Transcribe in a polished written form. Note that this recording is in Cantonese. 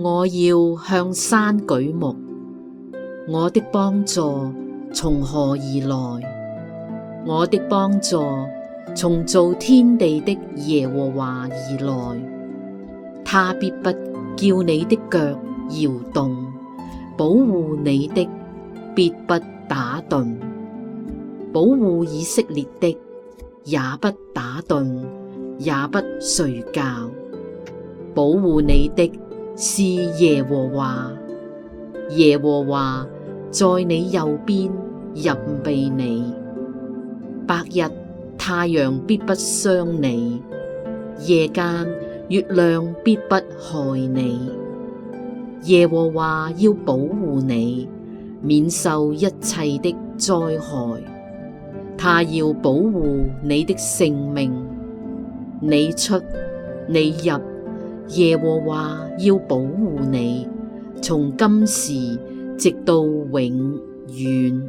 我要向山舉目，我的幫助從何而來？我的幫助從造天地的耶和華而來。他必不叫你的腳搖動，保護你的必不打盹。保護以色列的也不打盹，也不睡覺。保護你的是耶和華，耶和華在你右邊蔭庇你。白日太陽必不傷你，夜間月亮必不害你。耶和華要保護你，免受一切的災害。他要保護你的性命，你出你入，耶和華要保護你，從今時直到永遠。